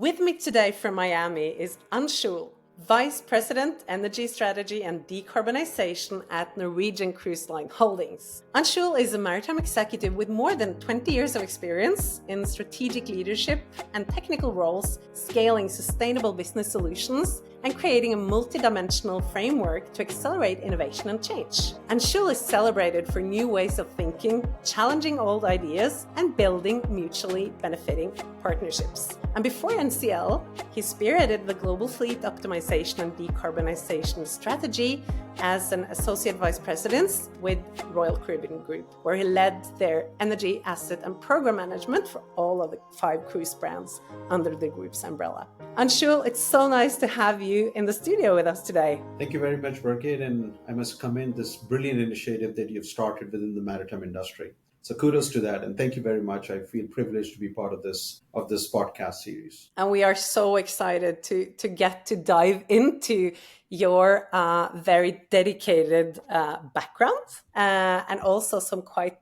With me today from Miami is Anshul, Vice President, Energy Strategy and Decarbonisation at Norwegian Cruise Line Holdings. Anshul is a maritime executive with more than 20 years of experience in strategic leadership and technical roles, scaling sustainable business solutions and creating a multidimensional framework to accelerate innovation and change. Anshul is celebrated for new ways of thinking, challenging old ideas, and building mutually benefiting partnerships. And before NCL, he spearheaded the global fleet optimization and decarbonization strategy as an associate vice president with Royal Caribbean Group, where he led their energy, asset, and program management for all of the 5 cruise brands under the group's umbrella. Anshul, it's so nice to have you in the studio with us today. Thank you very much, Birgit, and I must commend this brilliant initiative that you've started within the maritime industry. So kudos to that, and thank you very much. I feel privileged to be part of this podcast series. And we are so excited to get to dive into your very dedicated background and also some quite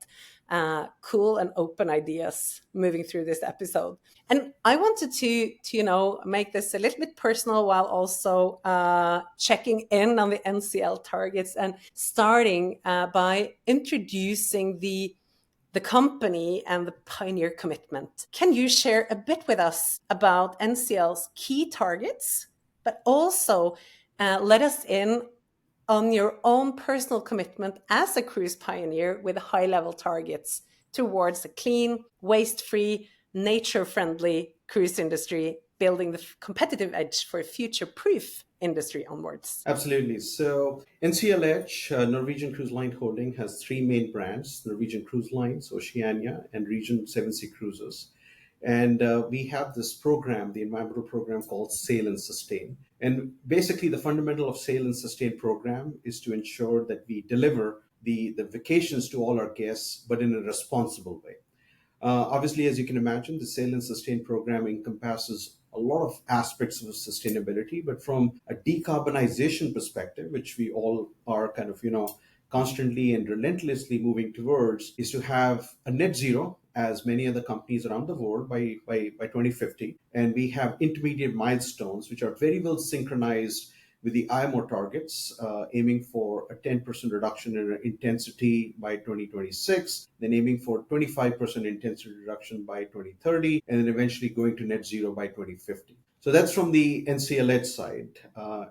cool and open ideas moving through this episode. And I wanted to make this a little bit personal while also checking in on the NCL targets and starting by introducing the company and the pioneer commitment. Can you share a bit with us about NCL's key targets, but also let us in on your own personal commitment as a cruise pioneer with high-level targets towards a clean, waste-free, nature-friendly cruise industry, building the competitive edge for a future-proof industry onwards? Absolutely. So NCLH, Norwegian Cruise Line Holding, has 3 main brands: Norwegian Cruise Lines, Oceania, and Regent 7 Sea Cruises. And we have this program, the environmental program called Sail and Sustain. And basically, the fundamental of Sail and Sustain program is to ensure that we deliver the vacations to all our guests, but in a responsible way. Obviously, as you can imagine, the Sail and Sustain program encompasses a lot of aspects of sustainability, but from a decarbonization perspective, which we all are kind of, constantly and relentlessly moving towards, is to have a net zero, as many other companies around the world, by 2050. And we have intermediate milestones, which are very well synchronized with the IMO targets, aiming for a 10% reduction in intensity by 2026, then aiming for 25% intensity reduction by 2030, and then eventually going to net zero by 2050. So that's from the NCLH side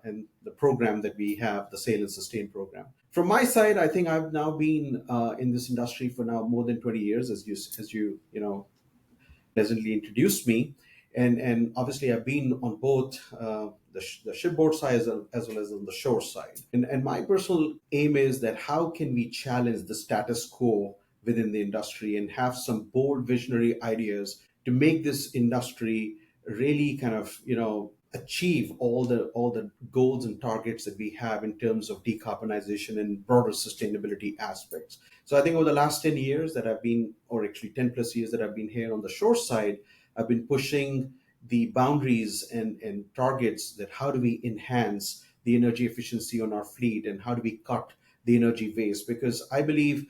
and the program that we have, the Sail and Sustain program. From my side, I think I've now been in this industry for now more than 20 years, as you pleasantly introduced me. And obviously, I've been on both the shipboard side as well as on the shore side. And my personal aim is that how can we challenge the status quo within the industry and have some bold visionary ideas to make this industry really kind of, achieve all the goals and targets that we have in terms of decarbonization and broader sustainability aspects. So I think over the last 10 years that I've been, or actually 10 plus years that I've been here on the shore side, I've been pushing the boundaries and targets that how do we enhance the energy efficiency on our fleet and how do we cut the energy waste? Because I believe,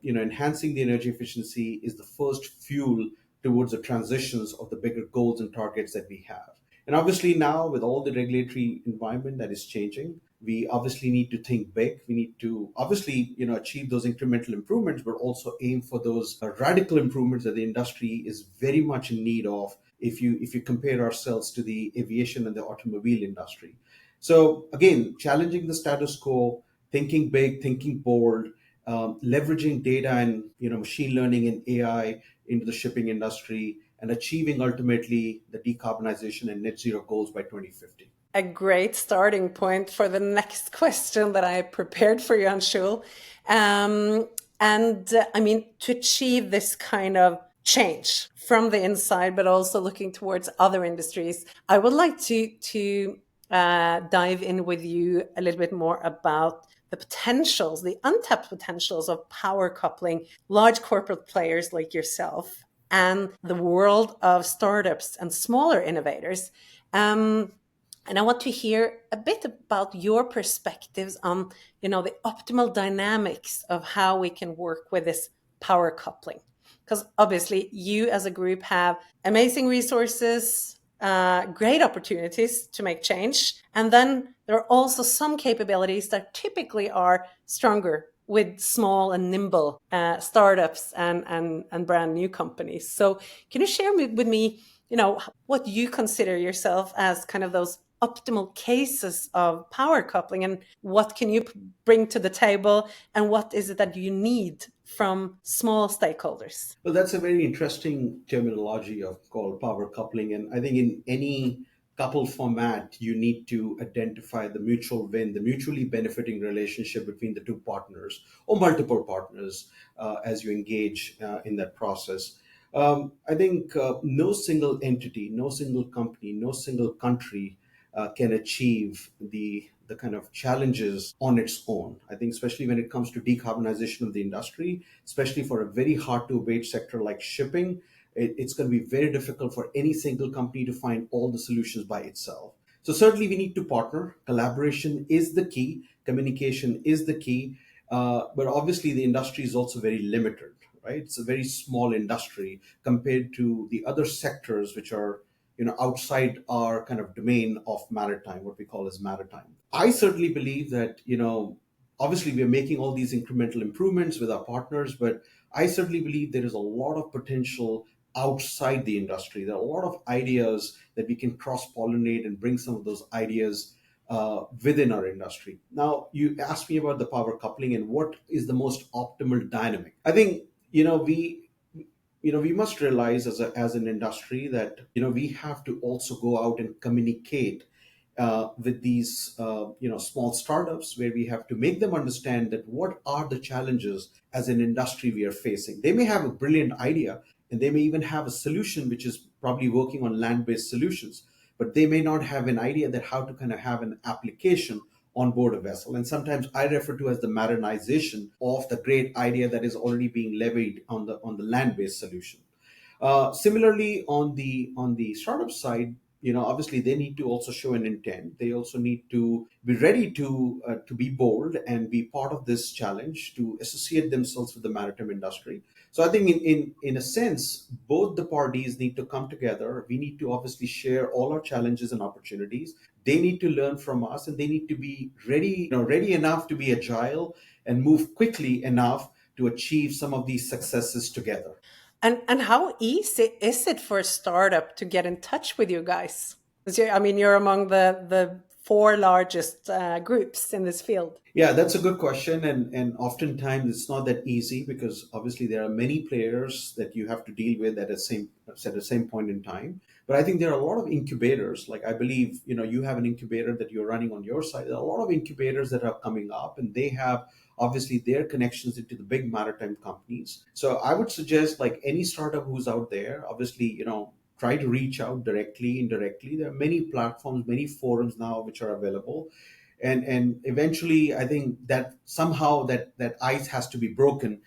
enhancing the energy efficiency is the first fuel towards the transitions of the bigger goals and targets that we have. And obviously now with all the regulatory environment that is changing, we obviously need to think big. We need to obviously, achieve those incremental improvements, but also aim for those radical improvements that the industry is very much in need of if you compare ourselves to the aviation and the automobile industry. So again, challenging the status quo, thinking big, thinking bold, leveraging data and machine learning and AI into the shipping industry, and achieving ultimately the decarbonization and net zero goals by 2050. A great starting point for the next question that I prepared for you, Anshul. To achieve this kind of change from the inside, but also looking towards other industries, I would like to dive in with you a little bit more about the potentials, the untapped potentials of power coupling large corporate players like yourself and the world of startups and smaller innovators. And I want to hear a bit about your perspectives on, the optimal dynamics of how we can work with this power coupling. Because obviously you as a group have amazing resources, great opportunities to make change. And then there are also some capabilities that typically are stronger with small and nimble startups and brand new companies. So can you share with me, what you consider yourself as kind of those optimal cases of power coupling, and what can you bring to the table, and what is it that you need from small stakeholders? Well, that's a very interesting terminology of called power coupling, and I think in any couple format, you need to identify the mutual win, the mutually benefiting relationship between the two partners or multiple partners as you engage in that process. I think no single entity, no single company, no single country can achieve the kind of challenges on its own. I think especially when it comes to decarbonization of the industry, especially for a very hard to abate sector like shipping, it's going to be very difficult for any single company to find all the solutions by itself. So certainly we need to partner. Collaboration is the key. Communication is the key. But obviously the industry is also very limited, right? It's a very small industry compared to the other sectors which are outside our kind of domain of maritime, what we call as maritime. I certainly believe that obviously we are making all these incremental improvements with our partners, but I certainly believe there is a lot of potential outside the industry. There are a lot of ideas that we can cross pollinate and bring some of those ideas within our industry. Now, you asked me about the power coupling and what is the most optimal dynamic. I think we must realize as an industry that we have to also go out and communicate with these small startups, where we have to make them understand that what are the challenges as an industry we are facing. They may have a brilliant idea, and they may even have a solution which is probably working on land-based solutions, but they may not have an idea that how to kind of have an application on board a vessel. And sometimes I refer to as the marinization of the great idea that is already being levied on the land-based solution. Similarly, on the startup side, obviously they need to also show an intent. They also need to be ready to be bold and be part of this challenge, to associate themselves with the maritime industry. So I think in a sense, both the parties need to come together. We need to obviously share all our challenges and opportunities. They need to learn from us, and they need to be ready enough to be agile and move quickly enough to achieve some of these successes together. And how easy is it for a startup to get in touch with you guys? 'Cause I mean, you're among the four largest groups in this field. Yeah, that's a good question, and oftentimes it's not that easy because obviously there are many players that you have to deal with at the same point in time. But I think there are a lot of incubators. Like, I believe you have an incubator that you're running on your side. There are a lot of incubators that are coming up, and they have obviously their connections into the big maritime companies. So I would suggest, like any startup who's out there, obviously try to reach out directly, indirectly. There are many platforms, many forums now which are available, and eventually I think that somehow that ice has to be broken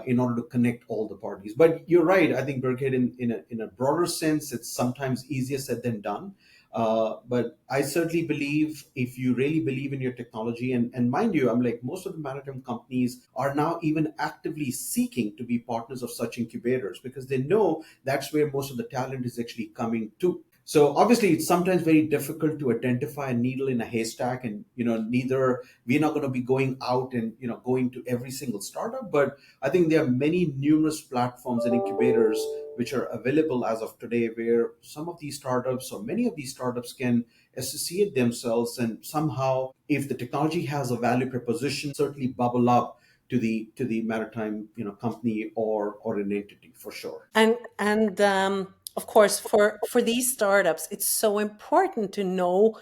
in order to connect all the parties. But you're right, I think, Birgit, in a broader sense, it's sometimes easier said than done. But I certainly believe, if you really believe in your technology, and mind you, I'm like, most of the maritime companies are now even actively seeking to be partners of such incubators, because they know that's where most of the talent is actually coming to. So obviously it's sometimes very difficult to identify a needle in a haystack, and neither we're not going to be going out and going to every single startup. But I think there are many numerous platforms and incubators which are available as of today, where some of these startups, or many of these startups, can associate themselves, and somehow, if the technology has a value proposition, certainly bubble up to the maritime company or an entity, for sure. And of course, for these startups, it's so important to know,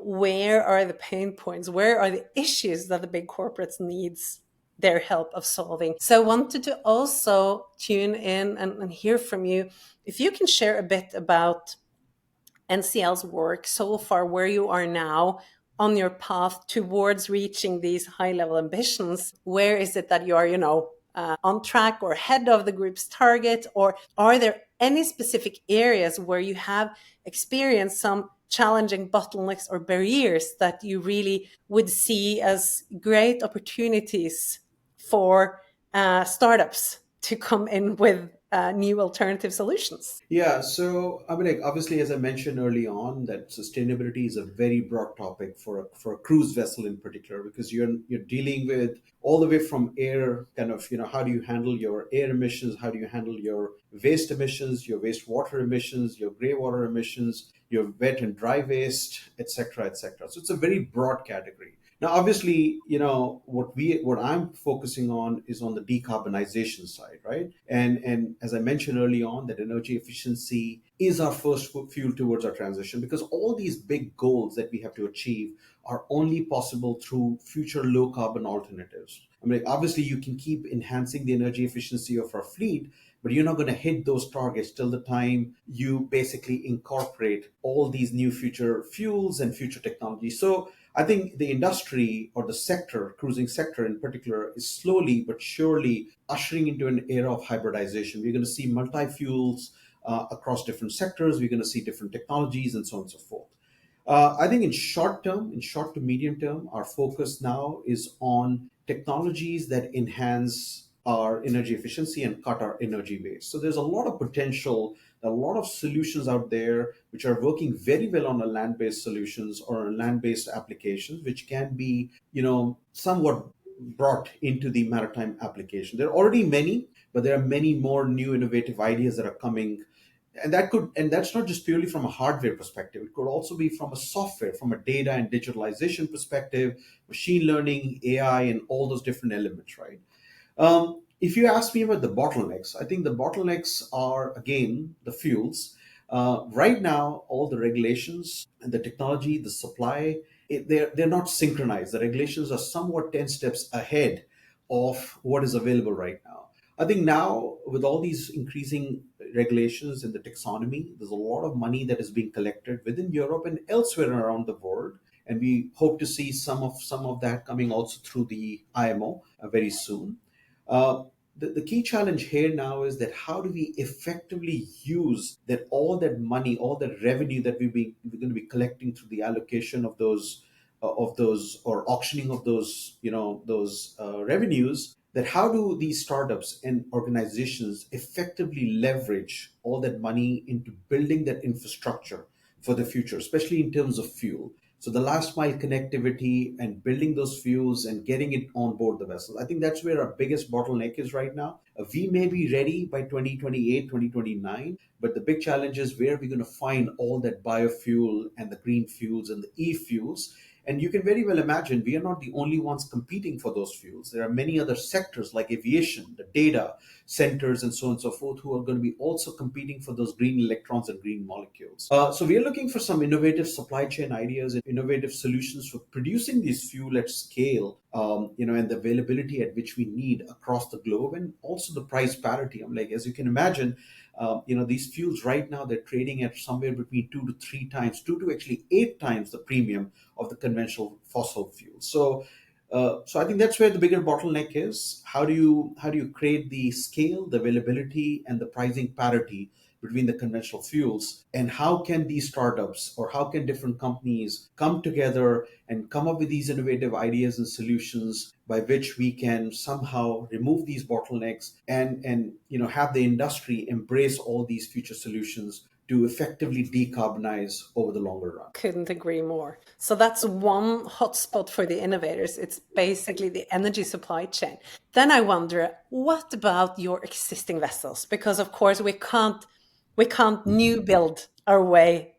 where are the pain points, where are the issues that the big corporates needs their help of solving. So I wanted to also tune in and hear from you, if you can share a bit about NCL's work so far, where you are now on your path towards reaching these high level ambitions. Where is it that you are, on track or ahead of the group's target? Or are there any specific areas where you have experienced some challenging bottlenecks or barriers that you really would see as great opportunities for startups to come in with new alternative solutions? Yeah, so I mean, like, obviously, as I mentioned early on, that sustainability is a very broad topic for a cruise vessel in particular, because you're dealing with all the way from air, kind of, how do you handle your air emissions, how do you handle your waste emissions, your wastewater emissions, your gray water emissions, your wet and dry waste, etc., etc. So it's a very broad category. Now, obviously, what I'm focusing on is on the decarbonization side, right? And as I mentioned early on, that energy efficiency is our first fuel towards our transition, because all these big goals that we have to achieve are only possible through future low carbon alternatives. I mean, obviously, you can keep enhancing the energy efficiency of our fleet, but you're not going to hit those targets till the time you basically incorporate all these new future fuels and future technologies. So I think the industry, or the sector, cruising sector in particular, is slowly but surely ushering into an era of hybridization. We're going to see multi fuels across different sectors. We're going to see different technologies and so on and so forth. I think in short to medium term, our focus now is on technologies that enhance our energy efficiency and cut our energy waste. So there's a lot of potential, a lot of solutions out there which are working very well on a land-based solutions or on land-based applications, which can be, somewhat brought into the maritime application. There are already many, but there are many more new innovative ideas that are coming, and that's not just purely from a hardware perspective. It could also be from a software, from a data and digitalization perspective, machine learning, AI, and all those different elements, right? If you ask me about the bottlenecks, I think the bottlenecks are, again, the fuels. Right now, all the regulations and the technology, the supply, they're not synchronized. The regulations are somewhat 10 steps ahead of what is available right now. I think now, with all these increasing regulations in the taxonomy, there's a lot of money that is being collected within Europe and elsewhere around the world, and we hope to see some of that coming also through the IMO very soon. Uh, the key challenge here now is that how do we effectively use that all that money, all that revenue that we're going to be collecting through the allocation of those, or auctioning of those, those revenues, that how do these startups and organizations effectively leverage all that money into building that infrastructure for the future, especially in terms of fuel. So the last mile connectivity and building those fuels and getting it on board the vessels. I think that's where our biggest bottleneck is right now. We may be ready by 2028, 2029, but the big challenge is where we're going to find all that biofuel and the green fuels and the e-fuels. And you can very well imagine we are not the only ones competing for those fuels. There are many other sectors like aviation, the data centers, and so on and so forth, who are going to be also competing for those green electrons and green molecules. So we are looking for some innovative supply chain ideas and innovative solutions for producing these fuel at scale, and the availability at which we need across the globe, and also the price parity. I'm like, as you can imagine, these fuels right now, they're trading at somewhere between 2 to 3 times, 2 to actually 8 times the premium of the conventional fossil fuels. So I think that's where the bigger bottleneck is. How do you create the scale, the availability, and the pricing parity between the conventional fuels? And how can these startups, or how can different companies come together and come up with these innovative ideas and solutions by which we can somehow remove these bottlenecks, and have the industry embrace all these future solutions to effectively decarbonize over the longer run? Couldn't agree more. So that's one hotspot for the innovators. It's basically the energy supply chain. Then I wonder, what about your existing vessels? Because of course we can't new build our way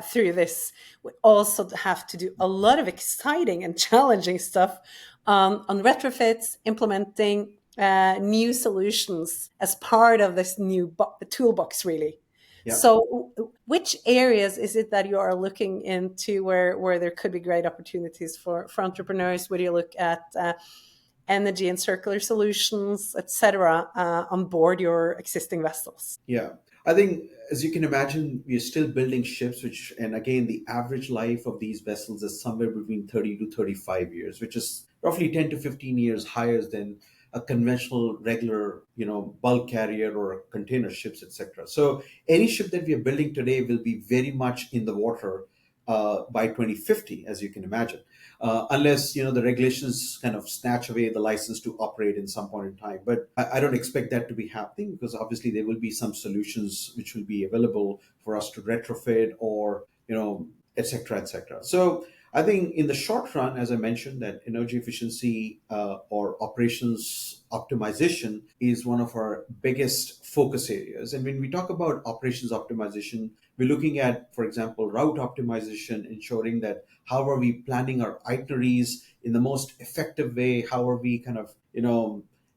through this. We also have to do a lot of exciting and challenging stuff on retrofits, implementing new solutions as part of this new toolbox, really. Yeah. So, which areas is it that you are looking into where there could be great opportunities for entrepreneurs? Where do you look at energy and circular solutions, etc., on board your existing vessels? Yeah, I think, as you can imagine, we are still building ships, and again, the average life of these vessels is somewhere between 30 to 35 years, which is roughly 10 to 15 years higher than a conventional, regular, bulk carrier or container ships, etc. So any ship that we are building today will be very much in the water by 2050, as you can imagine, unless the regulations kind of snatch away the license to operate in some point in time. But I don't expect that to be happening, because obviously there will be some solutions which will be available for us to retrofit, or et cetera, et cetera. So I think in the short run, as I mentioned, that energy efficiency or operations optimization is one of our biggest focus areas. And when we talk about operations optimization, we're looking at, for example, route optimization, ensuring that how are we planning our itineraries in the most effective way? How are we kind of,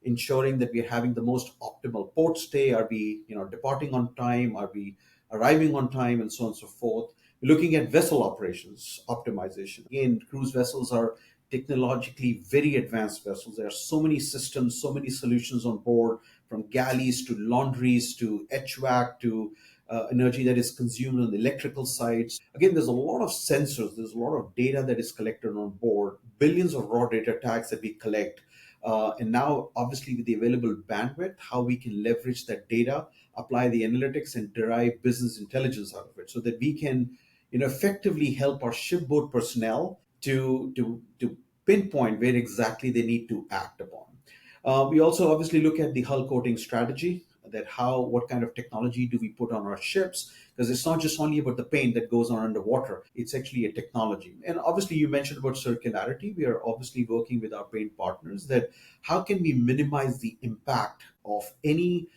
ensuring that we're having the most optimal port stay? Are we, departing on time? Are we arriving on time? And so on and so forth. Looking at vessel operations optimization. Again, cruise vessels are technologically very advanced vessels. There are so many systems, so many solutions on board, from galleys to laundries to HVAC to energy that is consumed on the electrical side. Again, there's a lot of sensors, there's a lot of data that is collected on board, billions of raw data tags that we collect. And now, obviously, with the available bandwidth, how we can leverage that data, apply the analytics, and derive business intelligence out of it, so that we can, effectively help our shipboard personnel to pinpoint where exactly they need to act upon. We also obviously look at the hull coating strategy, that what kind of technology do we put on our ships, because it's not just only about the paint that goes on underwater, it's actually a technology. And obviously you mentioned about circularity. We are obviously working with our paint partners, that how can we minimize the impact of any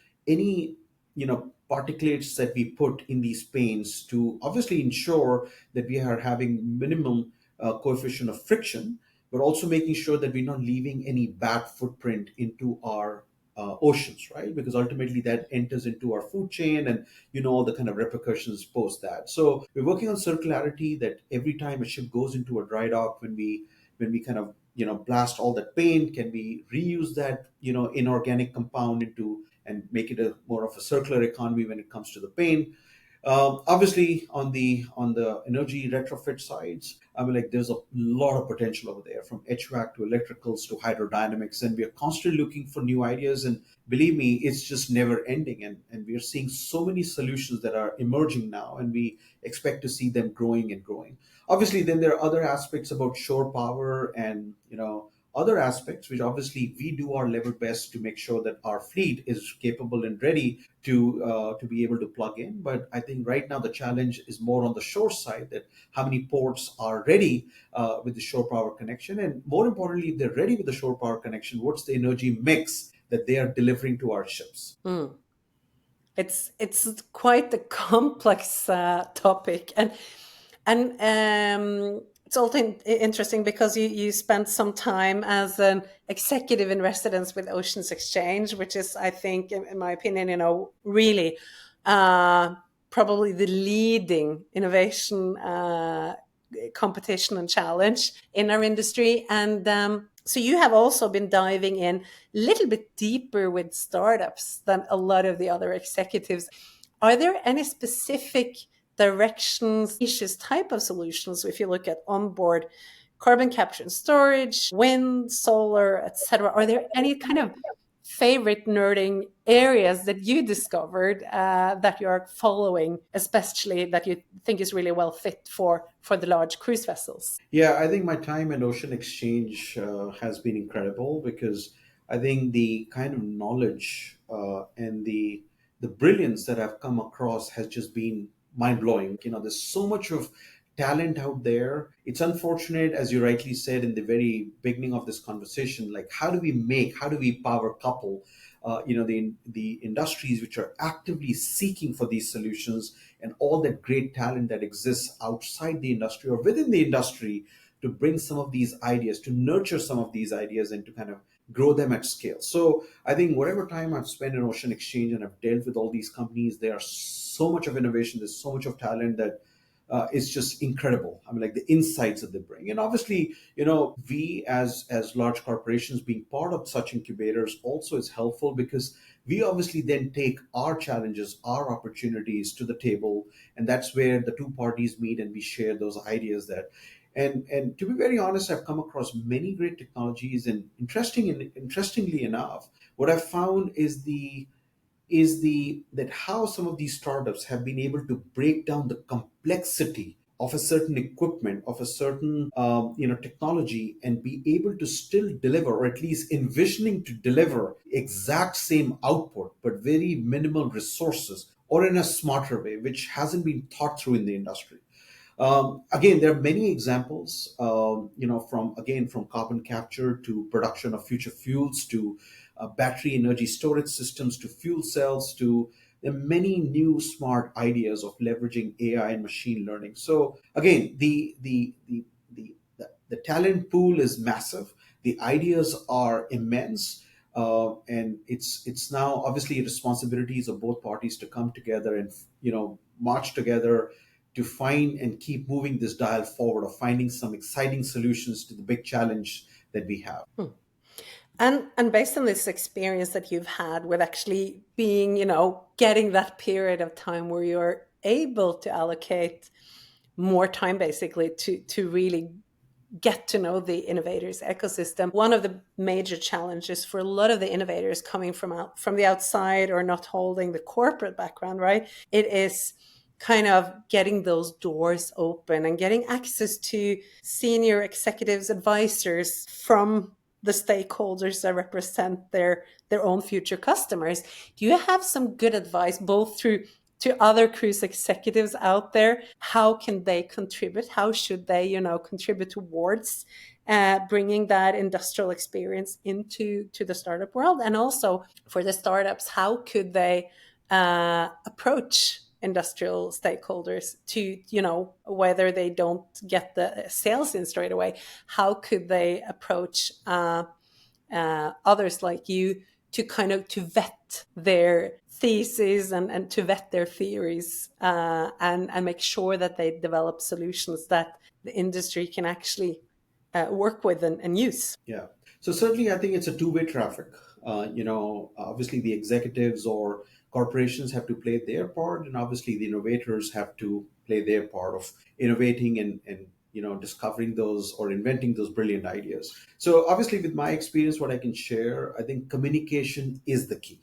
particulates that we put in these paints, to obviously ensure that we are having minimum coefficient of friction, but also making sure that we're not leaving any bad footprint into our oceans, right? Because ultimately that enters into our food chain, and all the kind of repercussions post that. So we're working on circularity, that every time a ship goes into a dry dock, when we kind of blast all that paint, can we reuse that inorganic compound into, and make it a more of a circular economy when it comes to the paint. Obviously, on the energy retrofit sides, I mean, like, there's a lot of potential over there, from HVAC to electricals to hydrodynamics, and we are constantly looking for new ideas. And believe me, it's just never ending. And we are seeing so many solutions that are emerging now, and we expect to see them growing and growing. Obviously, then there are other aspects about shore power, and other aspects which obviously we do our level best to make sure that our fleet is capable and ready to be able to plug in. But I think right now the challenge is more on the shore side, that how many ports are ready with the shore power connection, and more importantly, if they're ready with the shore power connection, what's the energy mix that they are delivering to our ships. Mm. It's quite a complex topic, and it's also interesting because you spent some time as an executive in residence with Oceans Exchange, which is, I think, in my opinion, really uh, probably the leading innovation competition and challenge in our industry. And so you have also been diving in a little bit deeper with startups than a lot of the other executives. Are there any specific directions, niches, type of solutions, if you look at onboard carbon capture and storage, wind, solar, etc.? Are there any kind of favorite nerding areas that you discovered that you're following, especially that you think is really well fit for the large cruise vessels? Yeah, I think my time at Ocean Exchange has been incredible, because I think the kind of knowledge and the brilliance that I've come across has just been mind blowing. There's so much of talent out there. It's unfortunate, as you rightly said in the very beginning of this conversation, like, how do we power couple the industries which are actively seeking for these solutions, and all that great talent that exists outside the industry or within the industry, to bring some of these ideas, to nurture some of these ideas, and to kind of grow them at scale. So I think whatever time I've spent in Ocean Exchange and I've dealt with all these companies, there are so much of innovation, there's so much of talent that it's just incredible. I mean, like, the insights that they bring, and obviously, we as large corporations being part of such incubators also is helpful, because we obviously then take our challenges, our opportunities to the table, and that's where the two parties meet, and we share those ideas that. And to be very honest, I've come across many great technologies, and interestingly enough, what I've found is the that how some of these startups have been able to break down the complexity of a certain equipment, of a certain technology, and be able to still deliver, or at least envisioning to deliver exact same output, but very minimal resources, or in a smarter way, which hasn't been thought through in the industry. Again, there are many examples, from carbon capture to production of future fuels to battery energy storage systems to fuel cells to there are many new smart ideas of leveraging AI and machine learning. So again, the talent pool is massive. The ideas are immense. And it's now obviously responsibilities of both parties to come together and march together to find and keep moving this dial forward of finding some exciting solutions to the big challenge that we have. Hmm. And based on this experience that you've had with actually being, getting that period of time where you're able to allocate more time basically to really get to know the innovators ecosystem. One of the major challenges for a lot of the innovators coming from the outside or not holding the corporate background, right? It is kind of getting those doors open and getting access to senior executives, advisors from the stakeholders that represent their own future customers. Do you have some good advice both through to other cruise executives out there? How can they contribute? How should they contribute towards bringing that industrial experience into the startup world? And also for the startups, how could they approach industrial stakeholders to, whether they don't get the sales in straight away, how could they approach others like you to kind of to vet their theses and to vet their theories, and make sure that they develop solutions that the industry can actually work with and use? Yeah. So certainly, I think it's a two-way traffic. Obviously, the executives or corporations have to play their part, and obviously, the innovators have to play their part of innovating and discovering those or inventing those brilliant ideas. So obviously, with my experience, what I can share, I think communication is the key.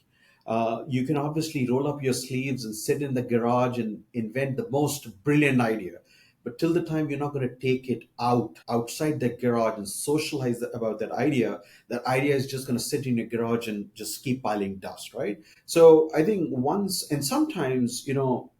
You can obviously roll up your sleeves and sit in the garage and invent the most brilliant idea, but till the time you're not going to take it outside that garage and socialize about that idea is just going to sit in your garage and just keep piling dust, right? So I think once, and sometimes,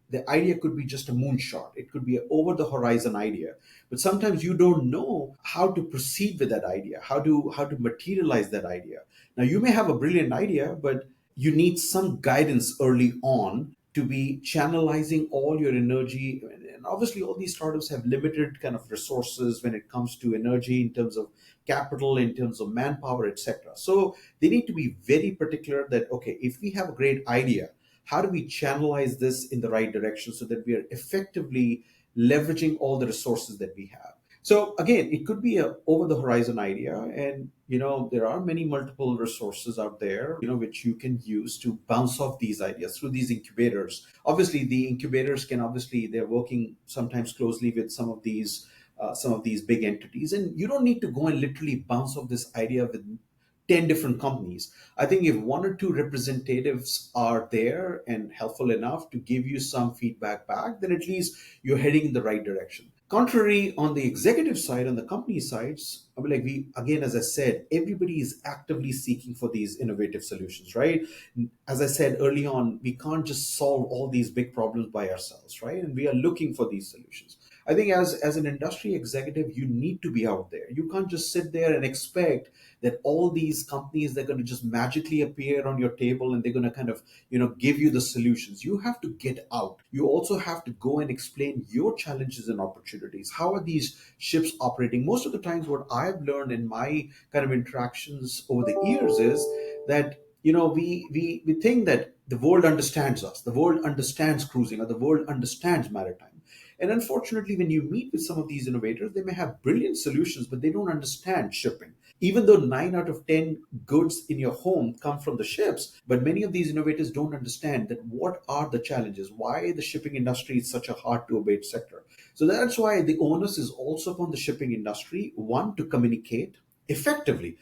the idea could be just a moonshot. It could be an over the horizon idea, but sometimes you don't know how to proceed with that idea, how to materialize that idea. Now you may have a brilliant idea, but you need some guidance early on to be channelizing all your energy. And obviously all these startups have limited kind of resources when it comes to energy, in terms of capital, in terms of manpower, etc. So they need to be very particular that, okay, if we have a great idea, how do we channelize this in the right direction so that we are effectively leveraging all the resources that we have? So again, it could be a over the horizon idea, and there are many multiple resources out there, which you can use to bounce off these ideas through these incubators. Obviously, the incubators can obviously they're working sometimes closely with some of these big entities, and you don't need to go and literally bounce off this idea with 10 different companies. I think if one or two representatives are there and helpful enough to give you some feedback back, then at least you're heading in the right direction. Contrary, on the executive side, on the company sides, I mean, like again, as I said, everybody is actively seeking for these innovative solutions, right? As I said early on, we can't just solve all these big problems by ourselves, right? And we are looking for these solutions. I think as an industry executive, you need to be out there. You can't just sit there and expect that all these companies, they're going to just magically appear on your table and they're going to kind of give you the solutions. You have to get out. You also have to go and explain your challenges and opportunities. How are these ships operating? Most of the times what I've learned in my kind of interactions over the years is that we think that the world understands us, the world understands cruising, or the world understands maritime. And unfortunately, when you meet with some of these innovators, they may have brilliant solutions, but they don't understand shipping. Even though 9 out of 10 goods in your home come from the ships, but many of these innovators don't understand that what are the challenges, why the shipping industry is such a hard to abate sector. So that's why the onus is also upon the shipping industry, one, to communicate effectively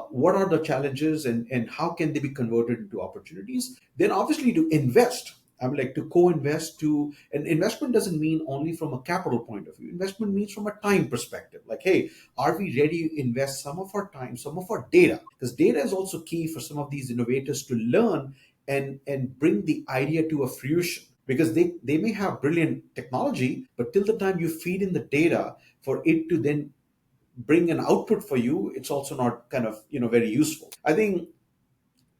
what are the challenges and how can they be converted into opportunities, then obviously to invest I'm like to co-invest to an investment doesn't mean only from a capital point of view. Investment means from a time perspective. Like, hey, are we ready to invest some of our time, some of our data? Because data is also key for some of these innovators to learn and bring the idea to a fruition. Because they may have brilliant technology, but till the time you feed in the data for it to then bring an output for you, it's also not kind of very useful. I think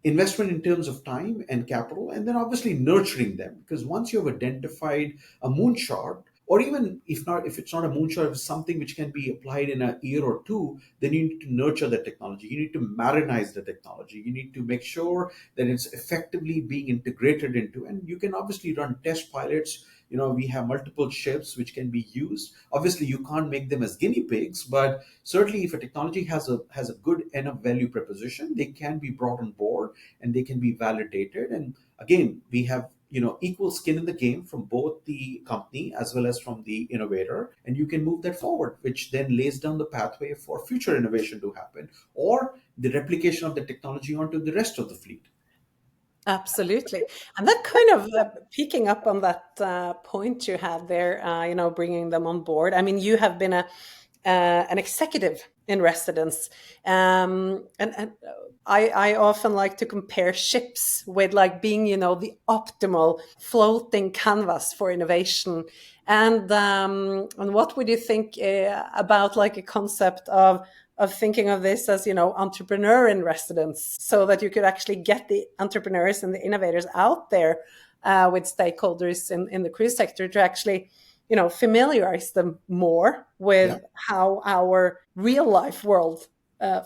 investment in terms of time and capital, and then obviously nurturing them, because once you have identified a moonshot, or even if it's not a moonshot, if it's something which can be applied in a year or two, then you need to nurture the technology, you need to marinize the technology, you need to make sure that it's effectively being integrated into, and you can obviously run test pilots. We have multiple ships which can be used. Obviously you can't make them as guinea pigs, but certainly if a technology has a good enough value proposition, they can be brought on board and they can be validated. And again, we have equal skin in the game from both the company as well as from the innovator, and you can move that forward, which then lays down the pathway for future innovation to happen, or the replication of the technology onto the rest of the fleet. Absolutely. And that kind of picking up on that point you had there, bringing them on board. I mean, you have been an executive in residence. And I often like to compare ships with like being, the optimal floating canvas for innovation. And what would you think about like a concept of thinking of this as entrepreneur in residence, so that you could actually get the entrepreneurs and the innovators out there with stakeholders in the cruise sector to actually familiarize them more Yeah. with how our real life world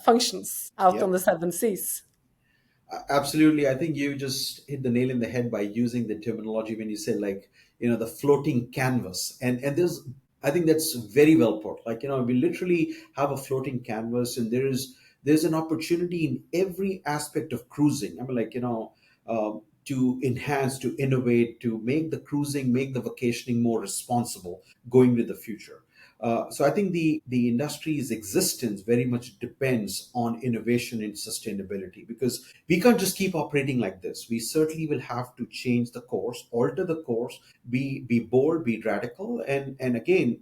functions out on Yep. the seven seas. Absolutely. I think you just hit the nail in the head by using the terminology when you say, like, the floating canvas. And there's, I think that's very well put. Like, we literally have a floating canvas, and there's an opportunity in every aspect of cruising. I mean, like, to enhance, to innovate, to make the cruising, make the vacationing more responsible going with the future. So I think the industry's existence very much depends on innovation and sustainability, because we can't just keep operating like this. We certainly will have to change the course, alter the course, be bold, be radical, and again,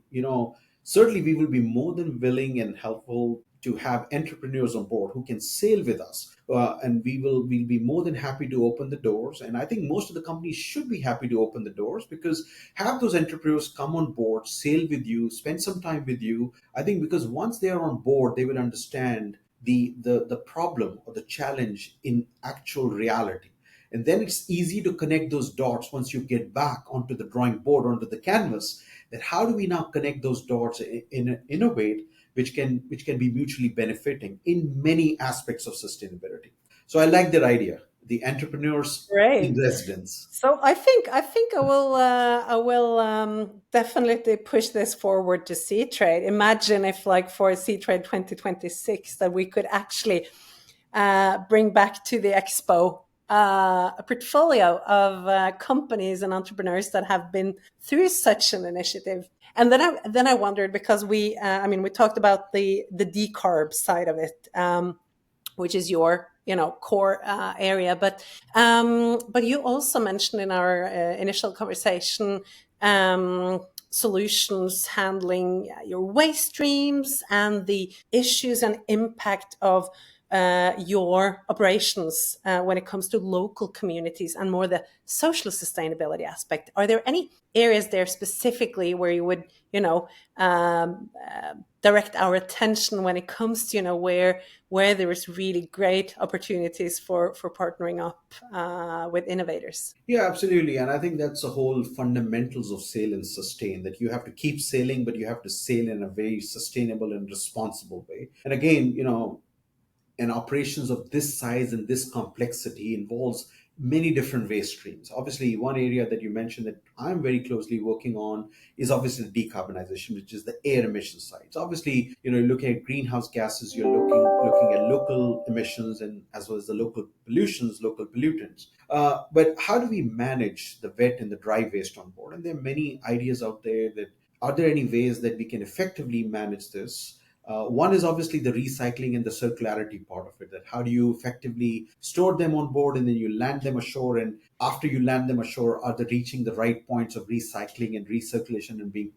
certainly we will be more than willing and helpful to have entrepreneurs on board who can sail with us, and we'll be more than happy to open the doors. And I think most of the companies should be happy to open the doors, because have those entrepreneurs come on board, sail with you, spend some time with you. I think because once they are on board, they will understand the problem or the challenge in actual reality, and then it's easy to connect those dots once you get back onto the drawing board, onto the canvas, that how do we now connect those dots in innovate, which can be mutually benefiting in many aspects of sustainability. So I like that idea, the entrepreneurs in Great. residence. So I think I will definitely push this forward to Sea Trade. Imagine if, like, for Sea Trade 2026, that we could actually bring back to the expo a portfolio of companies and entrepreneurs that have been through such an initiative. And then I wondered, because we talked about the decarb side of it. Which is your core area, but you also mentioned in our initial conversation solutions handling your waste streams and the issues and impact of your operations when it comes to local communities and more the social sustainability aspect. Are there any areas there specifically where you would direct our attention when it comes to where there is really great opportunities for partnering up with innovators? Yeah, absolutely. And I think that's the whole fundamentals of sail and sustain, that you have to keep sailing, but you have to sail in a very sustainable and responsible way. And again, and operations of this size and this complexity involves many different waste streams. Obviously, one area that you mentioned that I'm very closely working on is obviously decarbonization, which is the air emission side. So obviously, you're looking at greenhouse gases, you're looking at local emissions, and as well as the local pollutions, local pollutants. But how do we manage the wet and the dry waste on board? And there are many ideas out there that, are there any ways that we can effectively manage this? One is obviously the recycling and the circularity part of it. That how do you effectively store them on board and then you land them ashore, and after you land them ashore, are they reaching the right points of recycling and recirculation and being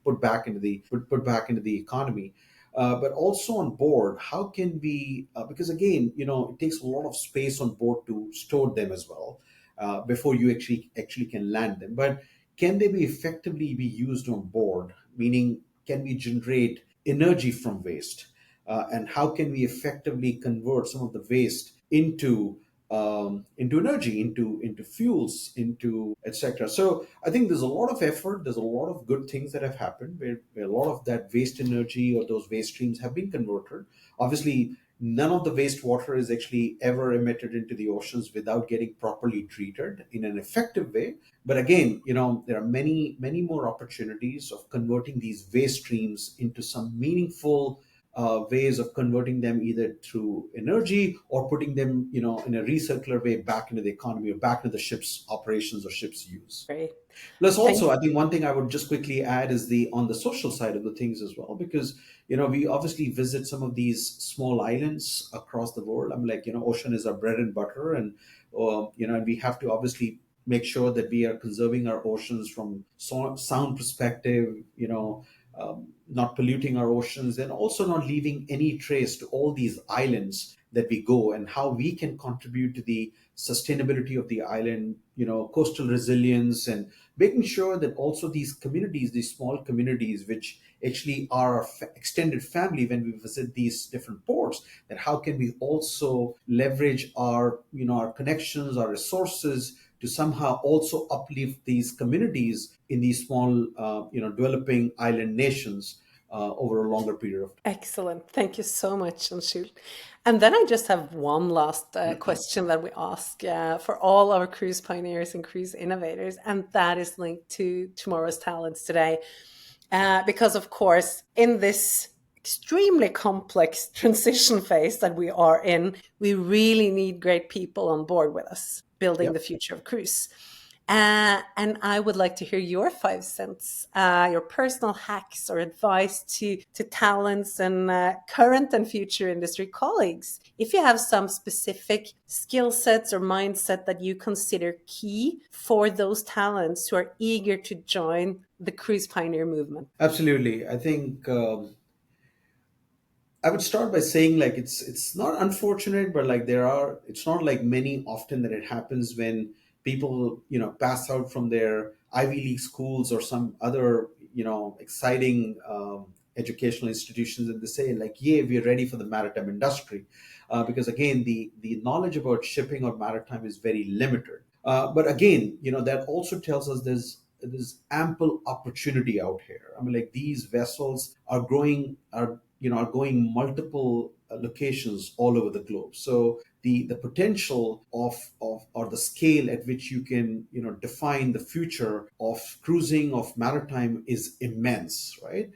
put back into the put back into the economy? But also on board, how can we? Because again, it takes a lot of space on board to store them as well before you actually can land them. But can they be effectively be used on board? Meaning, can we generate energy from waste? And how can we effectively convert some of the waste into energy, into fuels, into etc. So I think there's a lot of effort. There's a lot of good things that have happened where a lot of that waste energy or those waste streams have been converted. Obviously, none of the wastewater is actually ever emitted into the oceans without getting properly treated in an effective way. But again, there are many more opportunities of converting these waste streams into some meaningful ways of converting them either through energy or putting them, in a recircular way back into the economy or back into the ship's operations or ship's use. Great. Plus, Thank also, I think one thing I would just quickly add is the on the social side of the things as well, because we obviously visit some of these small islands across the world. I'm like, ocean is our bread and butter, and and we have to obviously make sure that we are conserving our oceans from sound perspective. Not polluting our oceans and also not leaving any trace to all these islands that we go, and how we can contribute to the sustainability of the island, coastal resilience, and making sure that also these communities, these small communities, which actually are our extended family when we visit these different ports, that how can we also leverage our, our connections, our resources to somehow also uplift these communities in these small, developing island nations over a longer period of time. Excellent. Thank you so much, Anshul. And then I just have one last question that we ask for all our cruise pioneers and cruise innovators, and that is linked to tomorrow's talents today. Because, of course, in this extremely complex transition phase that we are in, we really need great people on board with us, building the Yep. future of cruise. And I would like to hear your 5 cents, your personal hacks or advice to talents and current and future industry colleagues. If you have some specific skill sets or mindset that you consider key for those talents who are eager to join the cruise pioneer movement. Absolutely. I think I would start by saying like it's not unfortunate, but like it's not like many often that it happens when people pass out from their Ivy League schools or some other exciting educational institutions, and they say like, yeah, we're ready for the maritime industry, because again the knowledge about shipping or maritime is very limited. But again, that also tells us there's ample opportunity out here. I mean, like these vessels are growing, are going multiple locations all over the globe. So the potential of or the scale at which you can define the future of cruising, of maritime, is immense, right?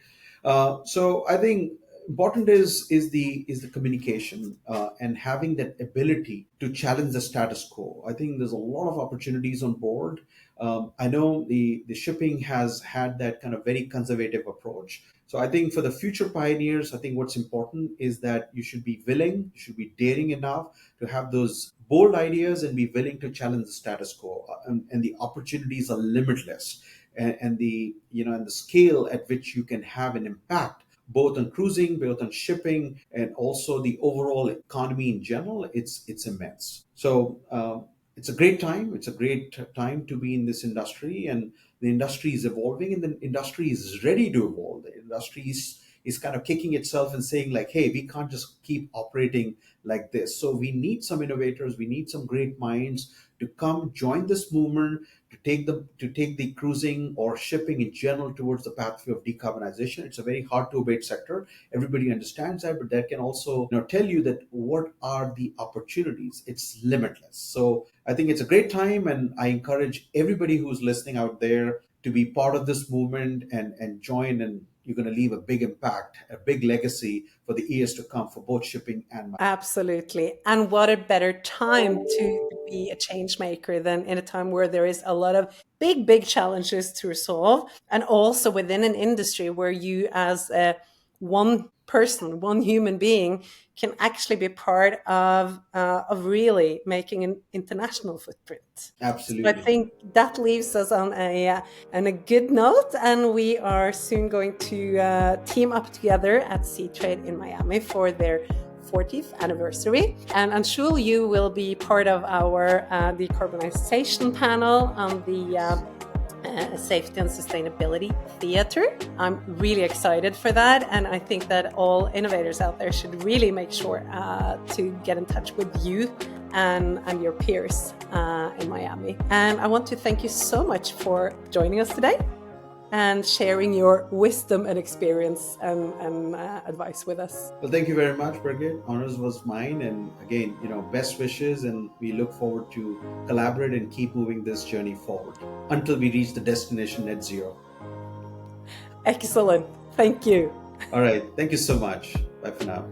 So I think important is the communication, and having that ability to challenge the status quo. I think there's a lot of opportunities on board. I know the shipping has had that kind of very conservative approach. So I think for the future pioneers, I think what's important is that you should be willing, you should be daring enough to have those bold ideas and be willing to challenge the status quo. And the opportunities are limitless, and the scale at which you can have an impact both on cruising, both on shipping, and also the overall economy in general, it's immense. So it's a great time. It's a great time to be in this industry, and the industry is evolving, and the industry is ready to evolve. The industry is kind of kicking itself and saying like, hey, we can't just keep operating like this. So we need some innovators. We need some great minds to come join this movement, to take the cruising or shipping in general towards the pathway of decarbonization. It's a very hard to abate sector. Everybody understands that, but that can also tell you that what are the opportunities. It's limitless. So I think it's a great time, and I encourage everybody who's listening out there to be part of this movement and join, and you're going to leave a big impact, a big legacy for the years to come for both shipping and. Absolutely. And what a better time to be a change maker than in a time where there is a lot of big challenges to resolve. And also within an industry where you, as a one person, one human being, can actually be part of really making an international footprint. So I Absolutely. think that leaves us on a good note, and we are soon going to team up together at Sea Trade in Miami for their 40th anniversary. And Anshul, you will be part of our decarbonization panel on the safety and sustainability theater. I'm really excited for that, and I think that all innovators out there should really make sure to get in touch with you and your peers in Miami. And I want to thank you so much for joining us today and sharing your wisdom and experience and advice with us. Well, thank you very much, Birgit. Honors was mine. And again, best wishes. And we look forward to collaborate and keep moving this journey forward until we reach the destination net zero. Excellent. Thank you. All right. Thank you so much. Bye for now.